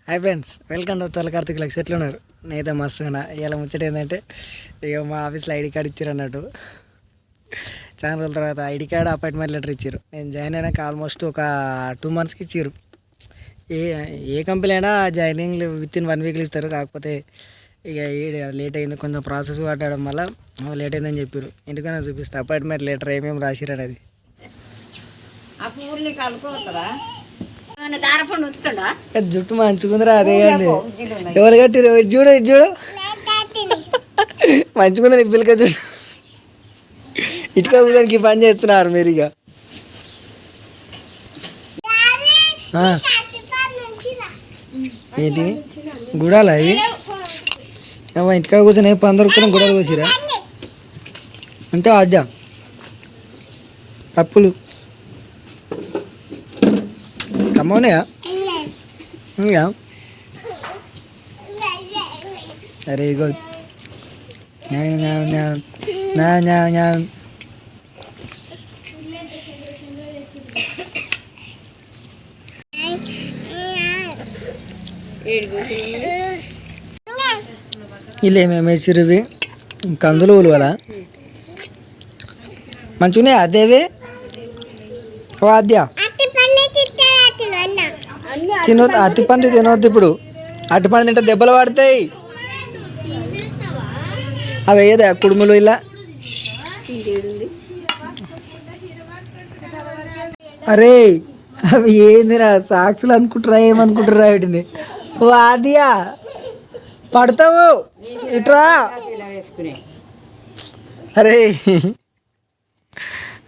Hi friends, welcome to తొలి Karthik Lux. ఎట్లా ఉన్నారు? నేనైతే మస్తుగా. ఇలా ముచ్చట ఏంటంటే ఇక మా ఆఫీస్లో ఐడి కార్డ్ ఇచ్చారు అన్నట్టు. చాలా రోజుల తర్వాత ఐడి కార్డ్ అపాయింట్మెంట్ లెటర్ ఇచ్చారు. నేను జాయిన్ అయినాక ఆల్మోస్ట్ ఒక 2 monthsకి ఇచ్చారు. ఏ కంపెనీ అయినా జాయినింగ్ విత్ ఇన్ 1 weekలో ఇస్తారు. కాకపోతే ఇక లేట్ అయింది, కొంచెం ప్రాసెస్ పట్టడం వల్ల లేట్ అయిందని చెప్పారు. ఇంటికైనా చూపిస్తే అపాయింట్మెంట్ లెటర్ ఏమేమి రాసిరు అనేది. జుట్టు మంచుకుందిరా, అదే అండి. ఎవరు కట్టిరు? చూడు ఇది చూడు, మంచుకుందని పిల్లక చూడు. ఇటుక దానికి పని చేస్తున్నారు మీరు. ఇక ఏంటి గుడాలా ఇవి? ఇంటికా కూర్చొని పందరు గుడాలు పోసిరా అంటే అద్దా పప్పులు కమ్మవునాయా? Very good. ఇలా ఏమేమి వేసిరు? ఇవి కందులు ఉలవలా మంచిగా అదేవి. ఓ అద్యా తినొద్దు, అరటిపండు తినొద్దు. ఇప్పుడు అరటిపండు తింటే దెబ్బలు పడతాయి. అవి వేయదా కుడుములు ఇలా? అరే అవి ఏందిరా, సాక్షులు అనుకుంటారా ఏమనుకుంటారా వీటిని? ఓ ఆదియా పడతావు ఇట్రా. అరే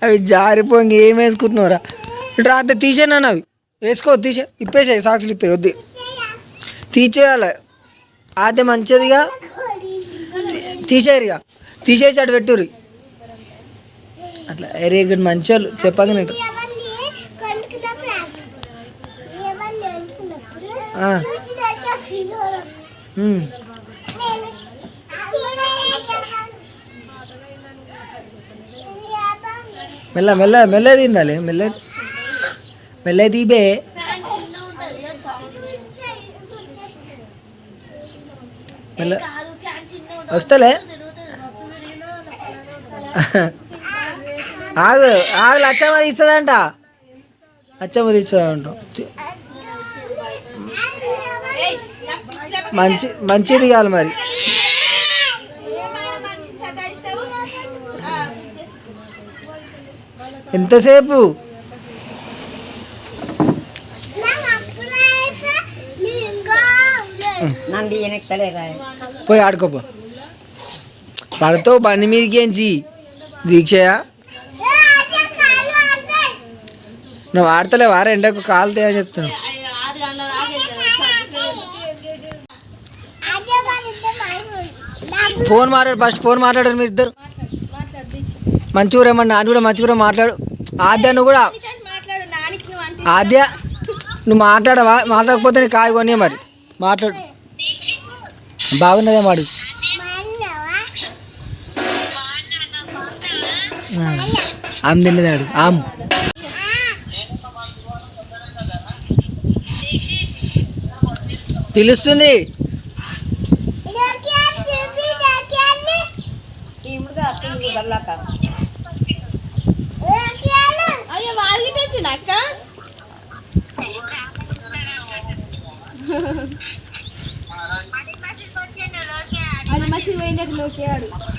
అవి జారిపోయి ఏం వేసుకుంటున్నావురా? ఇట్రా అంతే తీసేనా? అవి వేసుకో, ఇప్పేసాయి సాక్షులు, ఇప్పే వద్దు, తీసేయాలి. అదే మంచిదిగా తీసేయరు. ఇక తీసేసి అటు పెట్టుర్రి అట్లా. వెరీ గుడ్, మంచి చెప్పాక నేను మెల్ల మెల్ల మెల్ల తినాలి. మెల్ల తీబే. వస్తలే ఆగు ఆగు. లచ్చమ్మ తీస్తుందంట, లచ్చమ్మ తీస్తుందంట. మంచిది కాదు మరి. ఎంతసేపు? పోయి ఆడుకోపో. పడతావు బండి మీదకేంచి. దీక్షయా నువ్వు ఆడతలే వారా? ఎండకు కాలుతే అని చెప్తాను. ఫోన్ మాట్లాడు, ఫస్ట్ ఫోన్ మాట్లాడారు మీరు ఇద్దరు. మంచిగా ఏమన్నా నాన్న కూడా మంచిగా మాట్లాడు. ఆద్య నువ్వు కూడా, ఆద్య నువ్వు మాట్లాడవా? మాట్లాడకపోతే నీ కాయ కొనే మరి మాట్లాడు. బాగున్నదే మాడు. ఆమె తిన్నదాడు. ఆమ్ పిలుస్తుంది.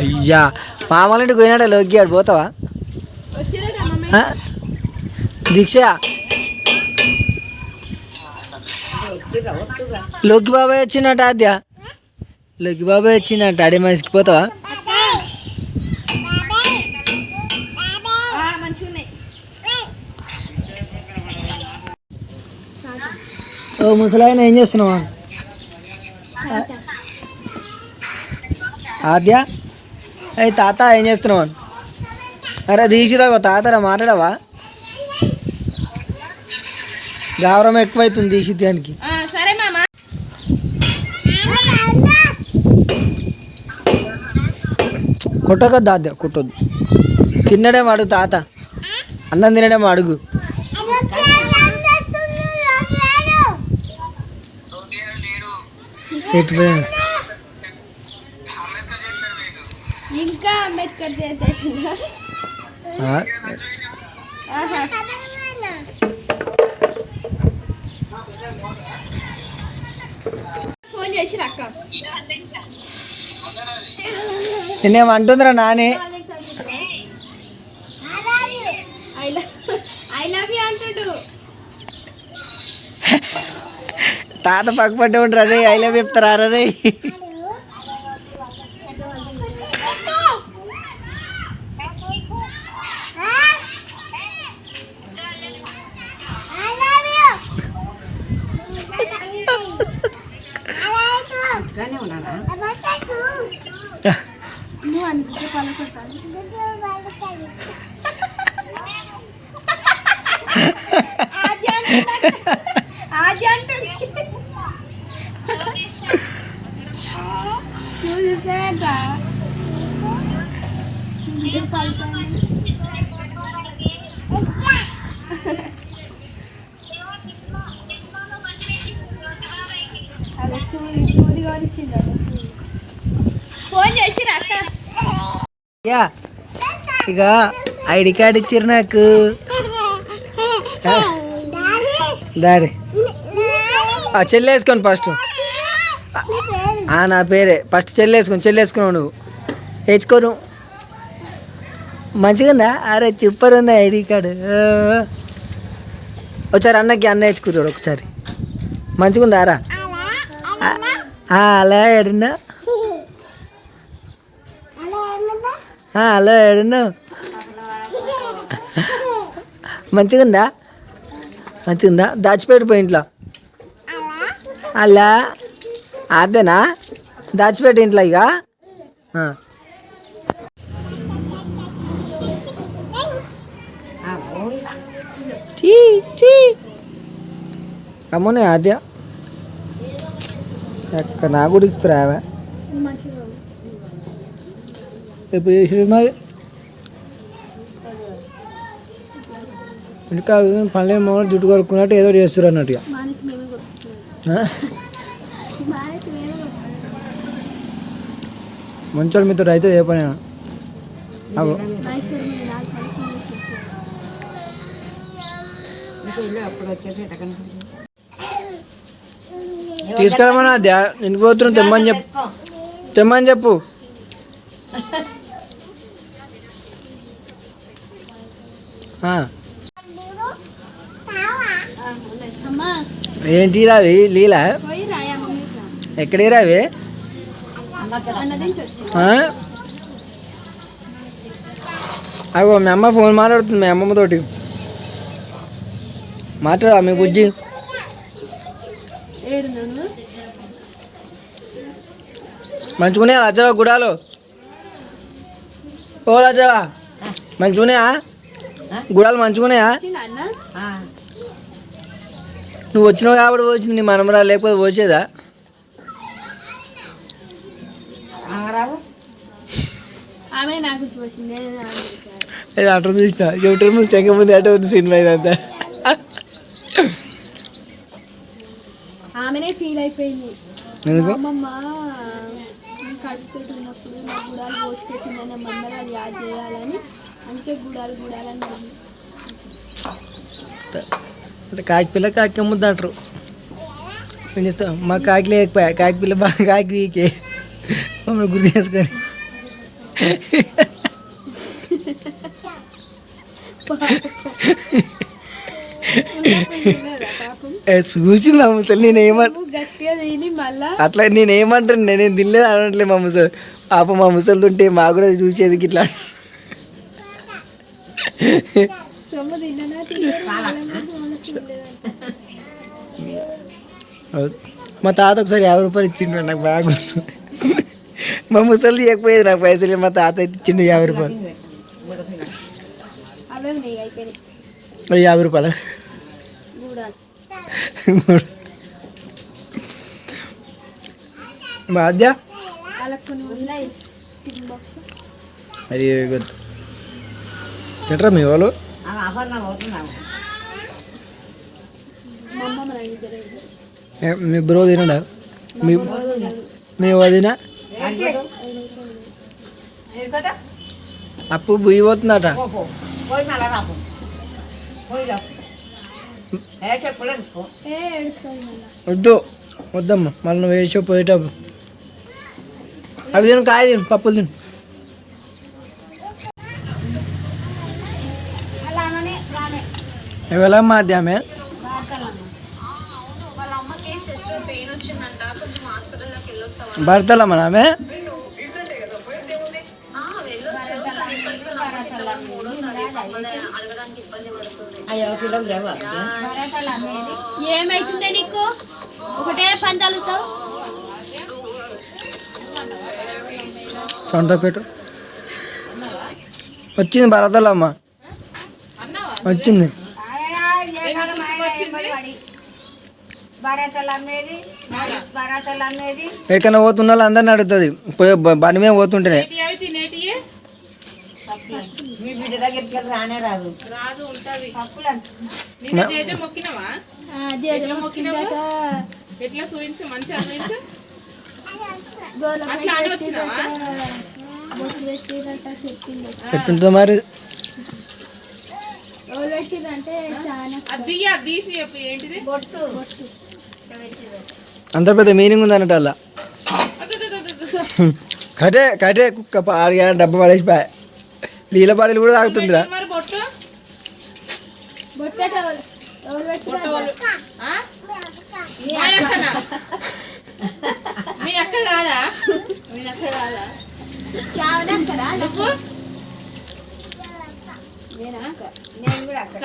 అయ్యా మామూలు ఇంటికి పోయినాడే లోకి ఆడు. పోతావా దీక్ష? లోకి బాబాయ్ వచ్చినట్టు. ఆద్య లోకి బాబాయ్ వచ్చినట్టు. అడే మనిషికి పోతావా? ఓ ముసలాయన ఏం చేస్తున్నావా? ఆద్య అయ్యి తాత ఏం చేస్తున్నావా? అరే దీక్షిదాగో తాతరా మాట్లాడవా? గౌరవం ఎక్కువైతుంది దీక్షిత్యానికి. కొట్టకొద్దు ఆద్య, కొట్టొద్దు. తినడేమో అడుగు తాత, అన్నం తినడేమో అడుగు. ఎట్టిపోయా ఇంకా అంబేద్కర్ చేసిన ఫోన్ చేసి అక్క నేనేమంటుందిరా నాని ఐ లవ్ యూ అంటుడు తాత పక్కపట్టే ఉంటారు రే ఐ లవ్ చెప్తారా రే నువ్వు అనుకుంటే పలుకుంటాను ఆద్య అంటుంది చూసేట అదే సూది కూడా ఇచ్చింది ఫోన్ చేసి అక్క ఇక ఐడి కార్డ్ ఇచ్చారు నాకు డాడీ చెల్లి వేసుకోను ఫస్ట్ నా పేరే ఫస్ట్ చెల్లి వేసుకున్నావు నువ్వు వేసుకోను మంచిగా ఉందా అరే సూపర్ ఉందా ఐడి కార్డు ఒకసారి అన్నకి అన్న వేసుకున్నాడు ఒకసారి మంచిగా ఉందా రా అలా ఏడున్నా హలో ఏడున్నా మంచిగా ఉందా దాచిపెట్టిపోయి ఇంట్లో అలా అదేనా దాచిపెట్టి ఇంట్లో ఇక అమ్మనే ఆద్య ఎక్కడ నా కూడా ఇస్తారా ఎప్పుడు చేసి మరి ఇంకా పనులు మామూలు జుట్టు కొడుకున్నట్టు ఏదో చేస్తారు అన్నట్టుగా మంచోళ్ళు మీతో అయితే ఏ పని తీసుకురమ్మన్నా ఎందుకు పోతున్నావు తెమ్మని చెప్పు ఏంటి రావి లీలా ఎక్కడికి రావి అగో మీ అమ్మ ఫోన్ మాట్లాడుతుంది మీ అమ్మమ్మతోటి మాట్లాడా మీ బుజ్జి మంచుకునే రాజావా గుడాలు ఓ రాజావా మంచుకునేయా గుడాలు మంచుకునేయా నువ్వు వచ్చినావు కాబట్టి పోసింది నీ మనమరా లేకపోతే పోసేదా అట్లా చూసిన చెవిటర్ ముందు చెక్క ముందు అటు ఉంది సినిమా ఇదంతా ఆమెనే ఫీల్ అయిపోయింది అమ్మమ్మ కడుపుతో ఉన్నప్పుడు నా గుడాలు పోసి పెట్టిందని మందరం అది యాడ్ చేయాలని అందుకే గుడాలని అంటే కాకి పిల్ల కాకి అమ్ముద్ది అంటారు ఏం చేస్తాం మా కాకి లేకపోయా కాకి పిల్ల బాగా కాకి వీకే మమ్మల్ని గుర్తు చేసుకొని చూసింది మా ముసలి నేనేమంటా అట్లా నేనేమంటాను నేనేం తినలేదు అనట్లేదు మా ముసలి పాప మా ముసలి ఉంటే మా కూడా చూసేది ఇట్లా మా తాత ఒకసారి 50 రూపాయలు ఇచ్చిండు నాకు బాగా గుర్తు మా ముసలి ఇవ్వకపోయేది నాకు పైసలు మా తాత ఇచ్చిండు 50 రూపాయలు 50 రూపాయలు మా అద్దా అది తింటారా మీ వాళ్ళు మీ బ్రో తినడా మీ వదిన అప్పు బుయ్యి పోతుందట. వద్దు వద్దమ్మా, మళ్ళీ నువ్వు వేసో పోయేటప్పుడు అవి తిను, కాయ తిను, పప్పులు తిను. ఎవరమ్మా అది ఆమె? భర్తలమ్మా ఆమె? ఏమైతుందే నీకు? ఒకటే పని తగులుతావు. సొంత పెట్టు. వచ్చింది భరతలమ్మ, వచ్చింది. ఎక్కడైనా పోతున్న వాళ్ళు అందరిని అడుగుతుంది, పోయి బండి మీద పోతుంటేనే. చెప్తుంటా మరి. అంత పెద్ద మీనింగ్ ఉంది అన్నట్టు అలా. కటే కటే కుక్క పాడి డబ్బా పడేసిపోయా. నీళ్ళ పాడలు కూడా తాగుతుందిరా.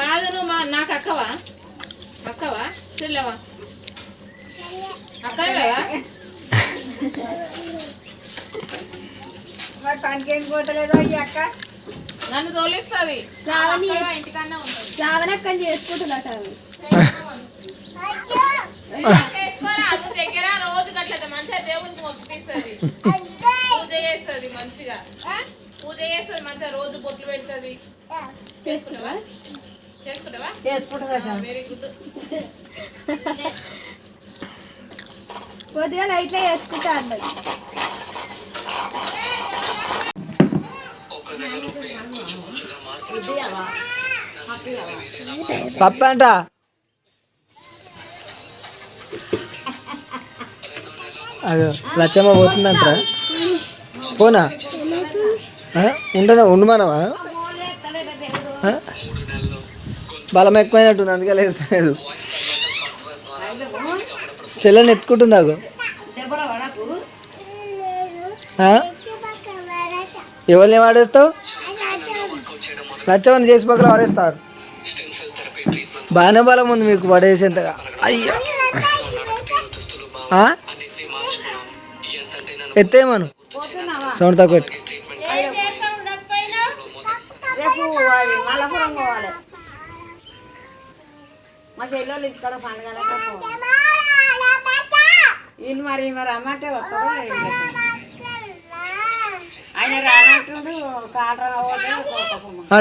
కాదు నువ్వు నాకు అక్కవా? అక్కవా చెల్లెవా? అక్కవా? నన్ను తోలిస్తుంది. శ్రావణక్కని చేసుకుంటున్నట్టు దగ్గర రోజు గట్ల మంచిగా దేవునికి మొక్కిస్తుంది, పూజ చేస్తుంది, మంచిగా పూజ చేస్తుంది, మంచిగా రోజు బొట్లు పెడుతుంది. చేసుకుంటావా? చేసుకుంటావా? Very good. కొద్దిగా లైట్లా చేసుకుంటా అన్నది. పప్పు అంట అదో లచ్చమ్మ పోతుందంటారా? పోనా? ఉండనా? ఉండమానవా? బలం ఎక్కువైనట్టుంది, అందుకే లేదు. చెల్లెని ఎత్తుకుంటుంది అగో. ఎవరిని వాడేస్తావు? లచ్చమని చేసి పక్కన వాడేస్తారు. బాగానే బలం ఉంది మీకు పడేసేంతగా. అయ్యా ఎత్తేమను సౌండ్ తక్కువ పెట్టు.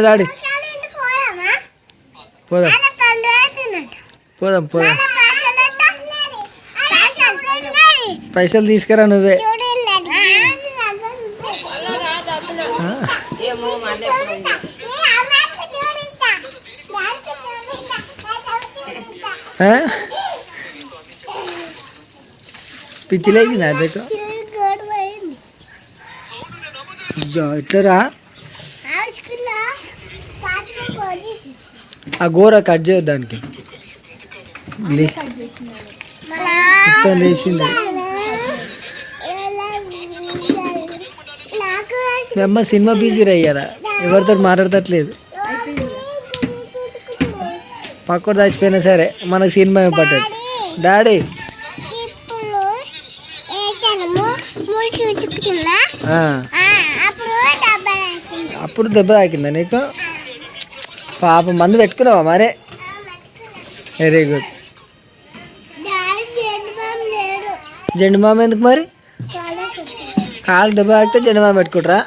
డాడీ పోదాం పోదాం పోదాం. పైసలు తీసుకురా నువ్వే. పిచ్చిలేసింది అదకు ఎట్లరా? ఆ గోర కట్ చేయొద్దు, దానికి మొత్తం లేచింది. మీ అమ్మ సినిమా బిజీ రయ్యారా, ఎవరితో మాట్లాడతట్లేదు. పక్కన చచ్చిపోయినా సరే మనకు సినిమా పట్టదు. డాడీ అప్పుడు దెబ్బ తాకిందా నీకు? పాప మందు పెట్టుకున్నావా మరే? Very good. జెండు మామ ఎందుకు మరి? కాలు దెబ్బ తాకితే జెండు మామ పెట్టుకుంటారా?